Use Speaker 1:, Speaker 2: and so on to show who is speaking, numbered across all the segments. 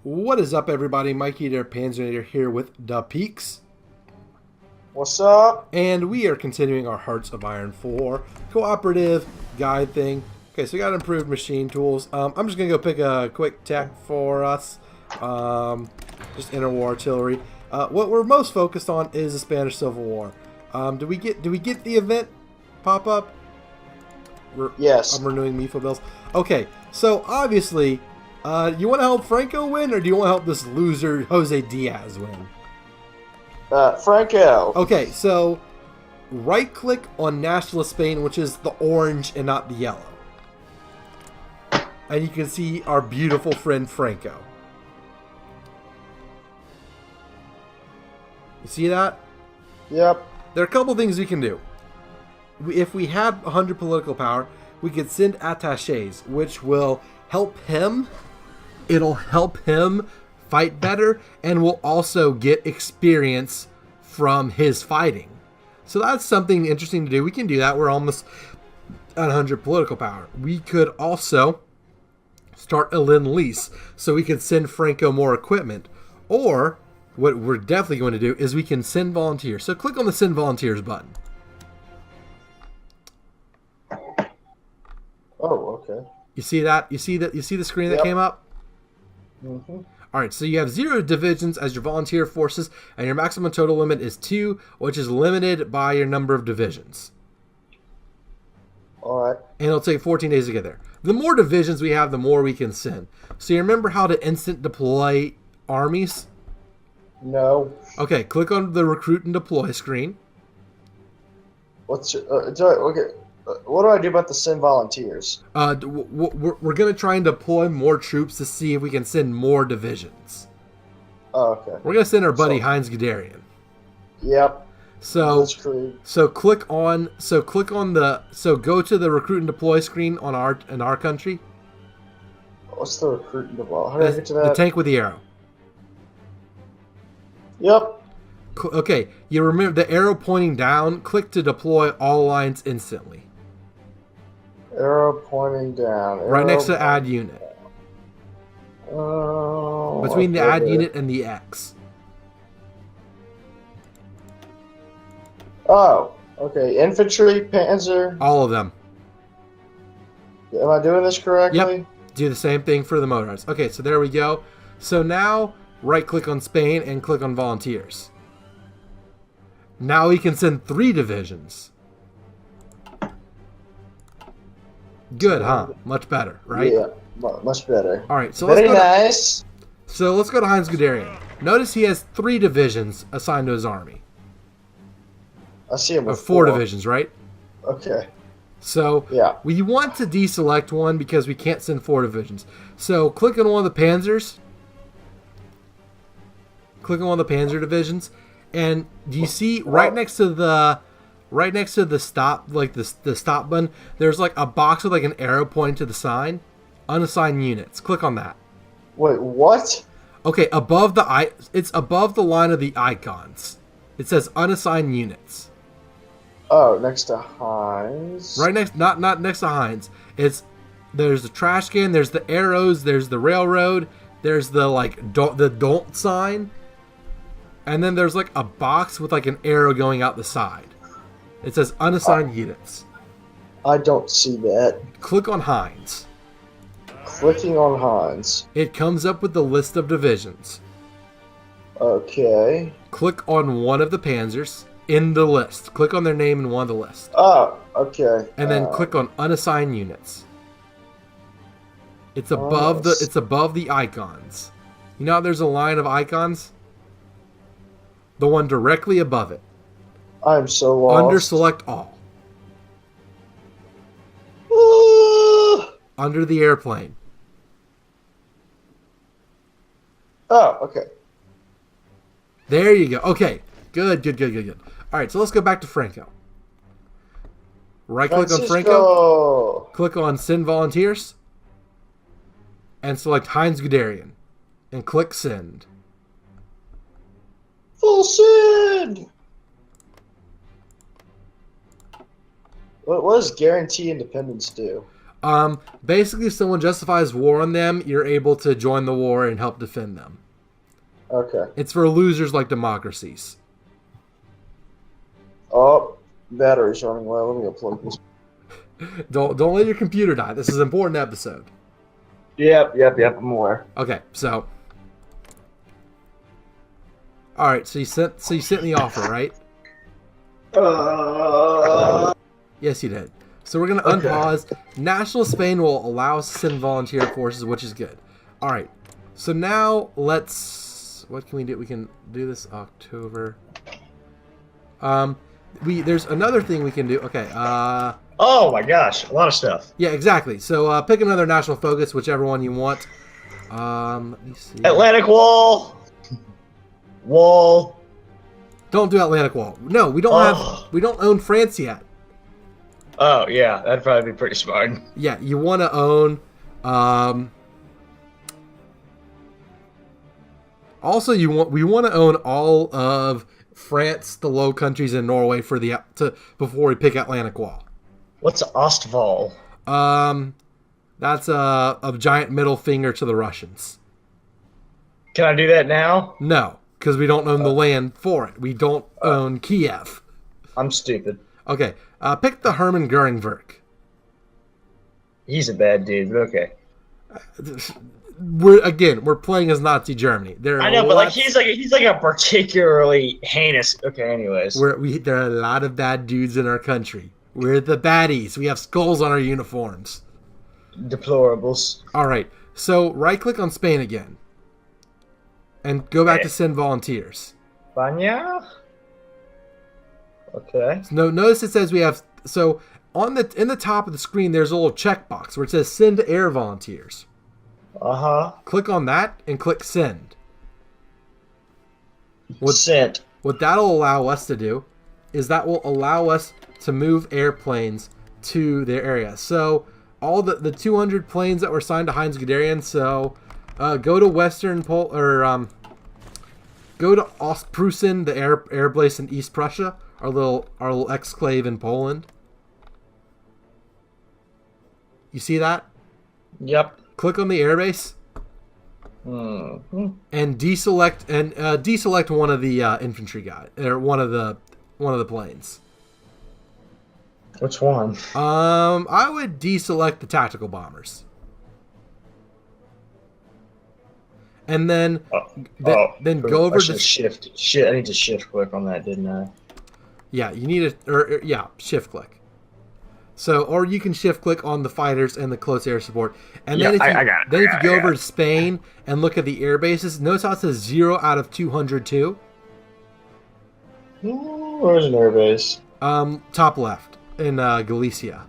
Speaker 1: What is up, everybody? Mikey there, Panzernator here with Dapeeks.
Speaker 2: What's up?
Speaker 1: And we are continuing our Hearts of Iron 4 cooperative guide thing. Okay, so we got improved machine tools. I'm just going to go pick a quick tech for us. Just interwar artillery. What we're most focused on is the Spanish Civil War. Do we get the event pop up?
Speaker 2: Yes.
Speaker 1: I'm renewing MIFO bills. Okay, so obviously, you want to help Franco win, or do you want to help this loser Jose Diaz win?
Speaker 2: Franco.
Speaker 1: Okay, so right-click on Nationalist Spain, which is the orange and not the yellow. And you can see our beautiful friend Franco. You see that?
Speaker 2: Yep.
Speaker 1: There are a couple things we can do. If we had 100 political power, we could send attaches, which will help him. It'll help him fight better, and will also get experience from his fighting. So that's something interesting to do. We can do that. We're almost at 100 political power. We could also start a lend-lease, so we could send Franco more equipment. Or, what we're definitely going to do is we can send volunteers. So click on the send volunteers button.
Speaker 2: Oh, okay.
Speaker 1: You see that? You see the screen that
Speaker 2: Yep.
Speaker 1: came up?
Speaker 2: Mm-hmm.
Speaker 1: All right, so you have 0 divisions as your volunteer forces, and your maximum total limit is 2, which is limited by your number of divisions.
Speaker 2: All right.
Speaker 1: And it'll take 14 days to get there. The more divisions we have, the more we can send. So you remember how to instant deploy armies?
Speaker 2: No.
Speaker 1: Okay, click on the recruit and deploy screen.
Speaker 2: What's okay? What do I do about the send volunteers?
Speaker 1: We're going to try and deploy more troops to see if we can send more divisions.
Speaker 2: Oh, okay.
Speaker 1: We're going to send our buddy Heinz Guderian.
Speaker 2: Yep.
Speaker 1: So
Speaker 2: That's great.
Speaker 1: So go to the recruit and deploy screen on our country.
Speaker 2: What's the recruit and deploy? How do I get to that?
Speaker 1: The tank with the arrow.
Speaker 2: Yep.
Speaker 1: Okay, you remember the arrow pointing down. Click to deploy all lines instantly.
Speaker 2: Arrow pointing down.
Speaker 1: Right next to add unit.
Speaker 2: Oh.
Speaker 1: Between the
Speaker 2: okay.
Speaker 1: add unit and the X.
Speaker 2: Oh. Okay. Infantry, panzer.
Speaker 1: All of them.
Speaker 2: Am I doing this correctly?
Speaker 1: Yep. Do the same thing for the motorized. Okay, so there we go. So now right-click on Spain and click on volunteers. Now we can send 3 divisions. Good, huh? Much better, right?
Speaker 2: Yeah. Much better.
Speaker 1: All right, so
Speaker 2: Very nice.
Speaker 1: let's go to Heinz Guderian. Notice he has 3 divisions assigned to his army.
Speaker 2: I see him
Speaker 1: Or
Speaker 2: with
Speaker 1: 4 divisions, right?
Speaker 2: Okay.
Speaker 1: So
Speaker 2: Yeah.
Speaker 1: we want to deselect one because we can't send 4 divisions. So click on one of the panzers. Click on one of the panzer divisions, and do you see right next to the stop, like the stop button, there's like a box with like an arrow pointing to the sign, unassigned units. Click on that.
Speaker 2: Wait, what?
Speaker 1: Okay, it's above the line of the icons. It says unassigned units.
Speaker 2: Oh, next to Heinz.
Speaker 1: Right next, not next to Heinz. There's the trash can, there's the arrows, there's the railroad, there's the the don't sign, and then there's like a box with like an arrow going out the side. It says unassigned units.
Speaker 2: I don't see that.
Speaker 1: Click on Heinz.
Speaker 2: Clicking on Heinz.
Speaker 1: It comes up with the list of divisions.
Speaker 2: Okay.
Speaker 1: Click on one of the panzers in the list. Click on their name in one of the lists.
Speaker 2: Oh, okay.
Speaker 1: And then click on unassigned units. It's above the icons. You know how there's a line of icons? The one directly above it.
Speaker 2: I'm so lost.
Speaker 1: Under select all. Under the airplane.
Speaker 2: Oh, okay.
Speaker 1: There you go. Okay. Good. All right, so let's go back to Franco. Right-click on Franco. Click on Send Volunteers. And select Heinz Guderian. And click Send.
Speaker 2: Full send! What does guarantee independence do?
Speaker 1: Basically, if someone justifies war on them, you're able to join the war and help defend them.
Speaker 2: Okay.
Speaker 1: It's for losers like democracies.
Speaker 2: Oh, battery's running low. Let me plug this.
Speaker 1: Don't let your computer die. This is an important episode.
Speaker 2: Yep. I'm aware.
Speaker 1: Okay, so. All right, so you sent the offer, right? Yes, you did. So we're gonna unpause. National Spain will allow us to send volunteer forces, which is good. All right. So now let's. What can we do? We can do this October. There's another thing we can do. Okay.
Speaker 3: Oh my gosh, a lot of stuff.
Speaker 1: Yeah, exactly. So pick another national focus, whichever one you want. Let me see.
Speaker 3: Atlantic Wall. Wall.
Speaker 1: Don't do Atlantic Wall. No, we don't own France yet.
Speaker 3: Oh yeah, that'd probably be pretty smart.
Speaker 1: Yeah, you want to own. Also, we want to own all of France, the Low Countries, and Norway before we pick Atlantic Wall.
Speaker 3: What's Ostval?
Speaker 1: That's a giant middle finger to the Russians.
Speaker 3: Can I do that now?
Speaker 1: No, because we don't own the land for it. We don't own Kiev.
Speaker 3: I'm stupid.
Speaker 1: Okay, pick the Hermann Göring Werk.
Speaker 3: He's a bad dude, but okay.
Speaker 1: We're playing as Nazi Germany.
Speaker 3: I know, but like he's like a particularly heinous. Okay, anyways,
Speaker 1: there are a lot of bad dudes in our country. We're the baddies. We have skulls on our uniforms.
Speaker 3: Deplorables.
Speaker 1: All right, so right click on Spain again, and go back to send volunteers.
Speaker 3: Banya. Okay.
Speaker 1: So notice it says we have in the top of the screen there's a little checkbox where it says send air volunteers. Click on that and click send.
Speaker 3: Sent.
Speaker 1: What that'll allow us to do is that will allow us to move airplanes to their area. So all the 200 planes that were assigned to Heinz Guderian. So go to Western Pol or go to Ostpreußen, the air base in East Prussia, our little exclave in Poland. You see that?
Speaker 3: Yep.
Speaker 1: Click on the airbase.
Speaker 3: Mm-hmm.
Speaker 1: And deselect one of the infantry guys or one of the planes.
Speaker 3: Which one?
Speaker 1: I would deselect the tactical bombers. And then then go over to
Speaker 3: shift. Shit, I need to shift click on that, didn't I?
Speaker 1: Yeah, you need shift click. So, or you can shift click on the fighters and the close air support. And then if you go over to Spain and look at the air bases, notice how it says 0 out of 202?
Speaker 3: Where's an air base?
Speaker 1: Top left in Galicia.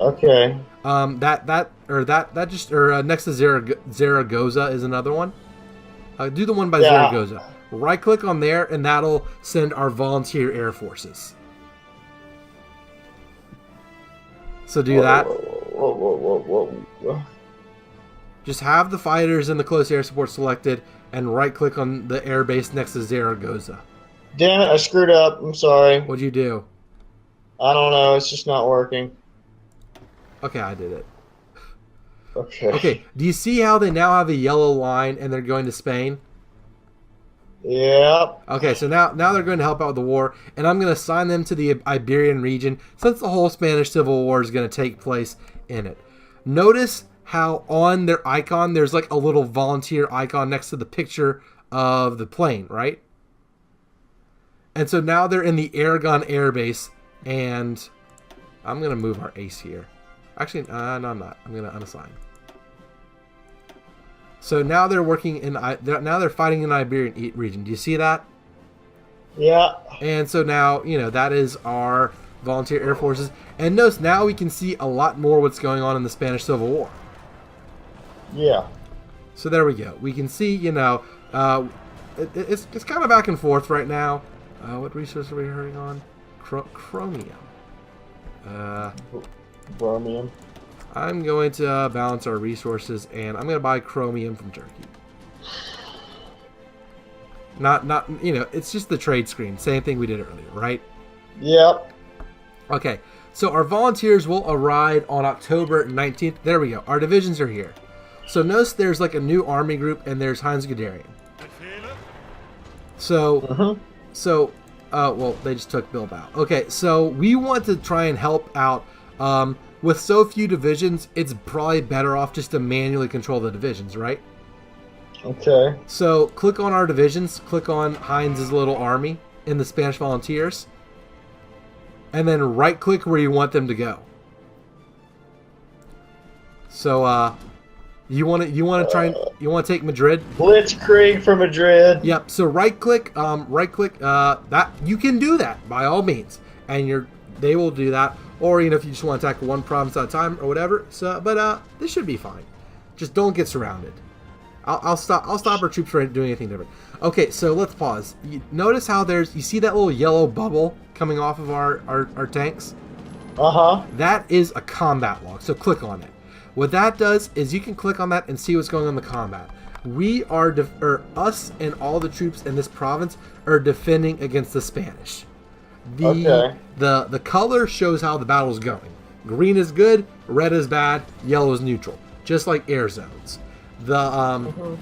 Speaker 3: Okay.
Speaker 1: Next to Zaragoza is another one. Do the one by Zaragoza. Right click on there and that'll send our volunteer air forces. So do that.
Speaker 3: Whoa.
Speaker 1: Just have the fighters and the close air support selected and right click on the air base next to Zaragoza.
Speaker 3: Damn it, I screwed up. I'm sorry.
Speaker 1: What'd you do?
Speaker 3: I don't know. It's just not working.
Speaker 1: Okay, I did it.
Speaker 3: Okay.
Speaker 1: Do you see how they now have a yellow line and they're going to Spain?
Speaker 3: Yep.
Speaker 1: Okay, so now they're going to help out with the war, and I'm going to assign them to the Iberian region since the whole Spanish Civil War is going to take place in it. Notice how on their icon there's like a little volunteer icon next to the picture of the plane, right? And so now they're in the Aragon Air Base, and I'm going to move our ace here. Actually, no, I'm not. I'm going to unassign. So now they're fighting in the Iberian region. Do you see that?
Speaker 3: Yeah.
Speaker 1: And so now, that is our volunteer air forces. And notice now we can see a lot more what's going on in the Spanish Civil War.
Speaker 3: Yeah.
Speaker 1: So there we go. We can see, it's kind of back and forth right now. What resource are we hurting on? Chromium.
Speaker 3: Chromium.
Speaker 1: I'm going to balance our resources, and I'm going to buy chromium from Turkey. Not, it's just the trade screen. Same thing we did earlier, right?
Speaker 3: Yep.
Speaker 1: Okay, So our volunteers will arrive on October 19th. There we go. Our divisions are here. So notice there's like a new army group, and there's Heinz Guderian. So, well, they just took Bilbao. Okay, so we want to try and help out. With so few divisions, it's probably better off just to manually control the divisions, right?
Speaker 2: Okay.
Speaker 1: So click on our divisions, click on Heinz's little army in the Spanish Volunteers, and then right-click where you want them to go. So, you want to take Madrid?
Speaker 2: Blitzkrieg for Madrid.
Speaker 1: Yep. So right-click, that you can do that by all means, and they will do that. Or if you just want to attack one province at a time or whatever. So, but this should be fine. Just don't get surrounded. I'll stop our troops from doing anything different. Okay, so let's pause. You notice how you see that little yellow bubble coming off of our tanks? That is a combat log. So click on it. What that does is you can click on that and see what's going on in the combat. We are us and all the troops in this province are defending against the Spanish. The color shows how the battle's going. Green is good, red is bad, yellow is neutral, just like air zones. The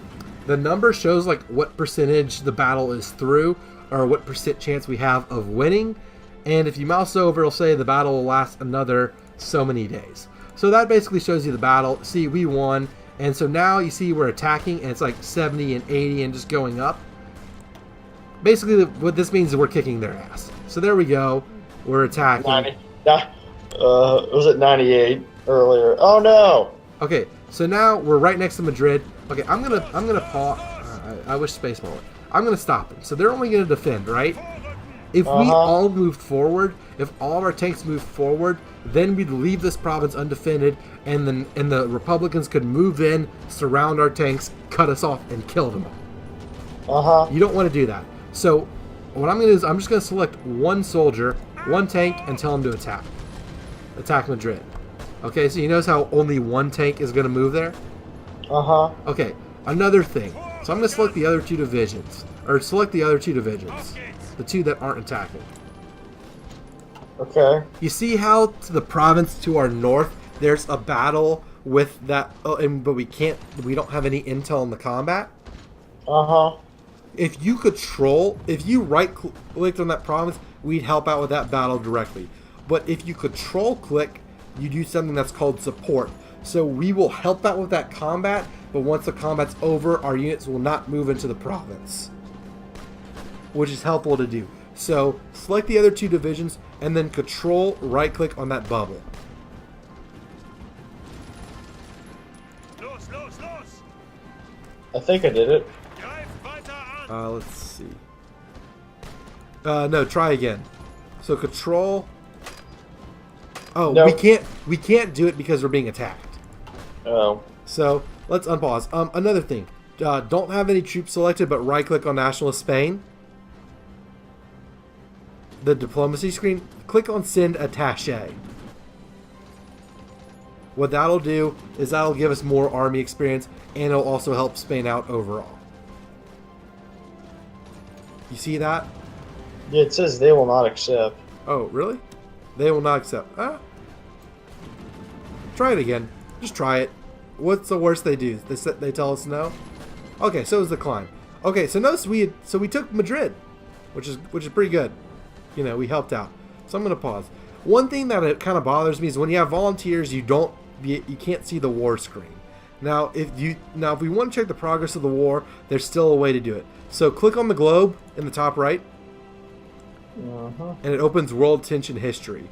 Speaker 1: number shows like what percentage the battle is through, or what % chance we have of winning. And if you mouse over, it'll say the battle will last another so many days. So that basically shows you the battle. See, we won, and so now you see we're attacking, and it's like 70 and 80 and just going up. Basically, what this means is we're kicking their ass. So there we go. We're attacking.
Speaker 2: Was it 98 earlier? Oh no.
Speaker 1: Okay, so now we're right next to Madrid. Okay, I'm gonna pause. I wish space more. I'm gonna stop them. So they're only gonna defend, right? If we all moved forward, if all of our tanks moved forward, then we'd leave this province undefended, and the Republicans could move in, surround our tanks, cut us off, and kill them all. You don't want to do that. So what I'm going to do is I'm just going to select one soldier, one tank, and tell him to attack. Attack Madrid. Okay, so you notice how only one tank is going to move there? Okay, another thing. So I'm going to select the other two divisions. Or select the other two divisions. The two that aren't attacking.
Speaker 2: Okay.
Speaker 1: You see how to the province to our north, there's a battle with that, but we don't have any intel in the combat? If you right-clicked on that province, we'd help out with that battle directly. But if you control-click, you do something that's called support. So we will help out with that combat, but once the combat's over, our units will not move into the province. Which is helpful to do. So select the other two divisions, and then control right-click on that bubble.
Speaker 2: I think I did it.
Speaker 1: Let's see. No, try again. So control. Oh, nope. We can't do it because we're being attacked.
Speaker 2: Oh.
Speaker 1: So let's unpause. Another thing. Don't have any troops selected, but right-click on Nationalist Spain. The diplomacy screen. Click on Send Attaché. What that'll do is that'll give us more army experience, and it'll also help Spain out overall. You see that?
Speaker 2: Yeah, it says they will not accept.
Speaker 1: Oh, really? They will not accept. Try it again. Just try it. What's the worst they do? They tell us no? Okay, so it was decline. Okay, so notice we took Madrid, which is pretty good. You know, we helped out. So I'm going to pause. One thing that it kind of bothers me is when you have volunteers, you can't see the war screen. Now, if we want to check the progress of the war, there's still a way to do it. So click on the globe in the top right, and it opens World Tension History.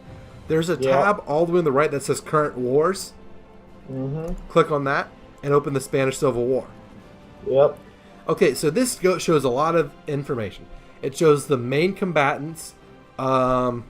Speaker 1: There's a tab all the way on the right that says Current Wars. Click on that and open the Spanish Civil War.
Speaker 2: Yep.
Speaker 1: Okay, so this shows a lot of information. It shows the main combatants, war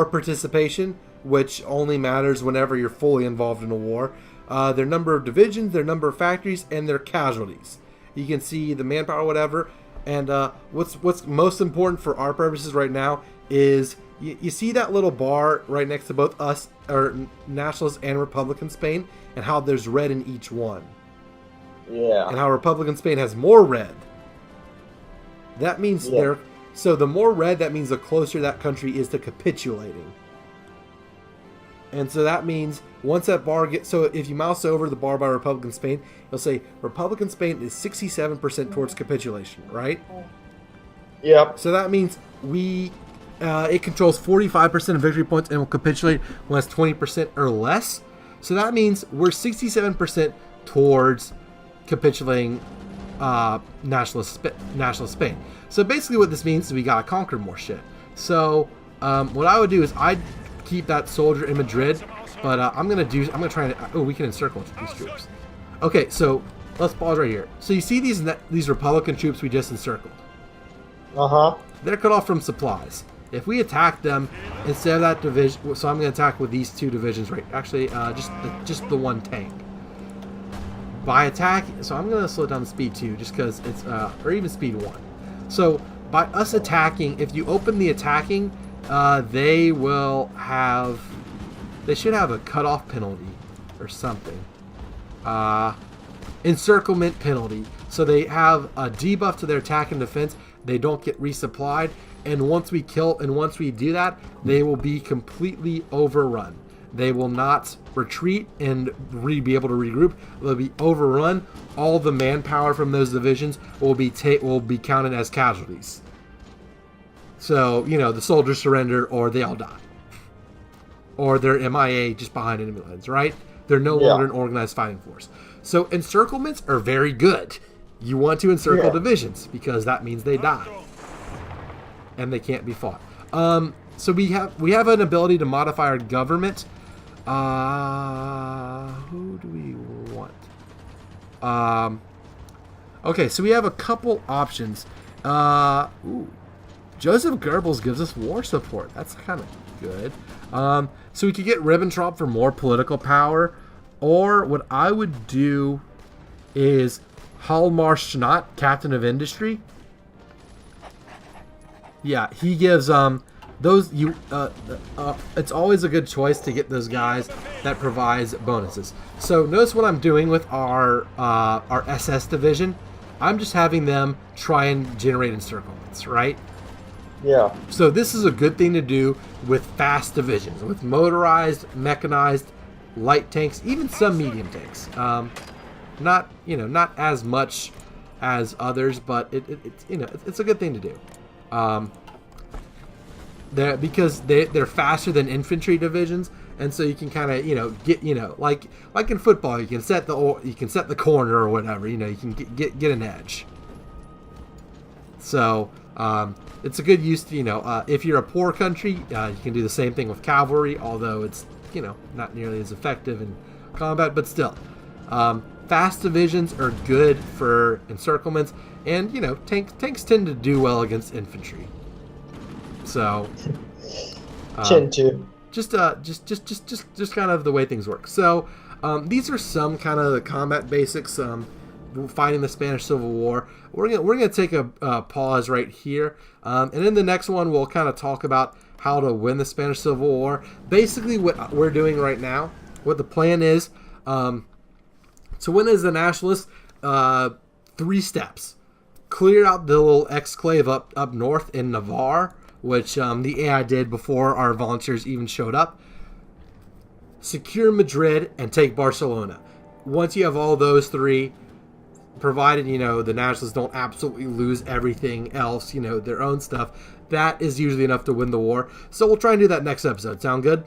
Speaker 1: participation, which only matters whenever you're fully involved in a war, their number of divisions, their number of factories, and their casualties. You can see the manpower, whatever. And what's most important for our purposes right now is you see that little bar right next to both us, or Nationalist and Republican Spain, and how there's red in each one.
Speaker 2: Yeah.
Speaker 1: And how Republican Spain has more red. That means so the more red, that means the closer that country is to capitulating. And so that means once that bar gets... So if you mouse over the bar by Republican Spain, it'll say Republican Spain is 67% towards capitulation, right?
Speaker 2: Yep.
Speaker 1: So that means it controls 45% of victory points and will capitulate when it's 20% or less. So that means we're 67% towards capitulating nationalist Spain. So basically what this means is we gotta conquer more shit. So what I would do is I'd keep that soldier in Madrid, but I'm gonna try and we can encircle these troops. Okay, so let's pause right here. So you see these Republican troops we just encircled. They're cut off from supplies. If we attack them instead of that division, so I'm gonna attack with these 2 divisions, right? Actually, just the 1 tank. By attack, so I'm gonna slow down the speed 2 just because it's or even speed 1. So by us attacking, if you open the attacking, they should have a cutoff penalty or something. Encirclement penalty. So they have a debuff to their attack and defense. They don't get resupplied, and once we do that, they will be completely overrun. They will not retreat and be able to regroup. They'll be overrun. All the manpower from those divisions will be counted as casualties. So, the soldiers surrender or they all die. Or they're MIA just behind enemy lines, right? They're no longer an organized fighting force. So encirclements are very good. You want to encircle divisions because that means they die. And they can't be fought. So we have an ability to modify our government. Who do we want? Okay, so we have a couple options. Joseph Goebbels gives us war support. That's kind of good. So we could get Ribbentrop for more political power. Or what I would do is Hjalmar Schnatt, Captain of Industry. Yeah, he gives it's always a good choice to get those guys that provides bonuses. So notice what I'm doing with our SS division. I'm just having them try and generate encirclements, right?
Speaker 2: Yeah.
Speaker 1: So this is a good thing to do with fast divisions, with motorized, mechanized, light tanks, even some medium tanks. Not as much as others, but it's a good thing to do. Because they're faster than infantry divisions, and so you can kind of get like in football you can set the corner or whatever, you can get an edge. So it's a good use to if you're a poor country, you can do the same thing with cavalry, although it's not nearly as effective in combat, but still fast divisions are good for encirclements, and tanks tend to do well against infantry. So, just kind of the way things work. So, these are some kind of the combat basics. Fighting the Spanish Civil War. We're gonna take a pause right here, and in the next one we'll kind of talk about how to win the Spanish Civil War. Basically, what we're doing right now, what the plan is, to win as the nationalists, 3 steps: clear out the little exclave up north in Navarre, which the AI did before our volunteers even showed up. Secure Madrid and take Barcelona. Once you have all those 3, provided the nationalists don't absolutely lose everything else, their own stuff, that is usually enough to win the war. So we'll try and do that next episode. Sound good?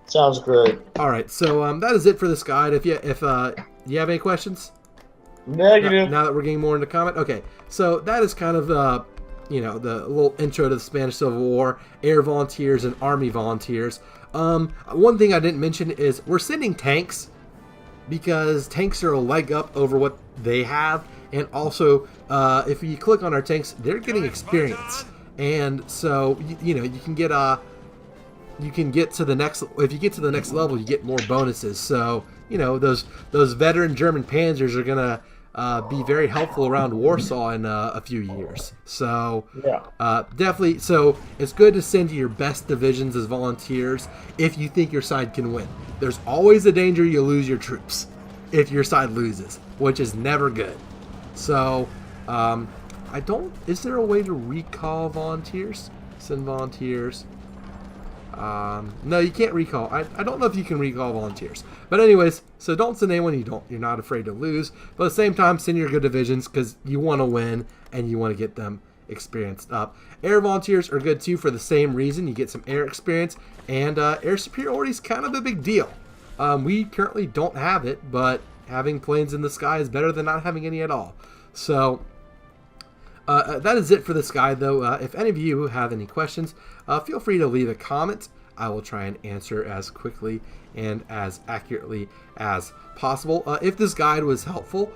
Speaker 2: Sounds great.
Speaker 1: All right, so that is it for this guide. If you have any questions?
Speaker 2: Negative.
Speaker 1: Now that we're getting more into comment, okay. So that is kind of the little intro to the Spanish Civil War, air volunteers and army volunteers. One thing I didn't mention is we're sending tanks because tanks are a leg up over what they have, and also if you click on our tanks, they're getting experience, and so you can get to the next. If you get to the next level, you get more bonuses. So those veteran German panzers are gonna be very helpful around Warsaw in a few years. So definitely. So it's good to send your best divisions as volunteers if you think your side can win. There's always a danger you lose your troops if your side loses, which is never good. So is there a way to recall volunteers? Send volunteers. No, you can't recall. I don't know if you can recall volunteers. But anyways, so don't send anyone you're not afraid to lose. But at the same time, send your good divisions because you want to win and you want to get them experienced up. Air volunteers are good too for the same reason. You get some air experience, and air superiority is kind of a big deal. We currently don't have it, but having planes in the sky is better than not having any at all. So that is it for this guide, though. If any of you have any questions, feel free to leave a comment. I will try and answer as quickly and as accurately as possible. If this guide was helpful,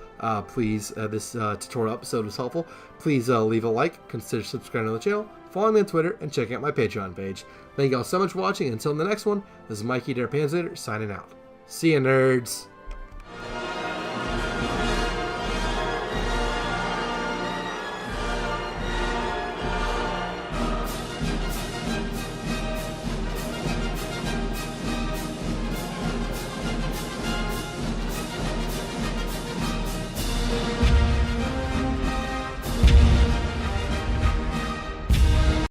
Speaker 1: please, this tutorial episode was helpful, please leave a like, consider subscribing to the channel, follow me on Twitter, and check out my Patreon page. Thank you all so much for watching. Until the next one, this is Mikey Panzernator signing out. See ya, nerds!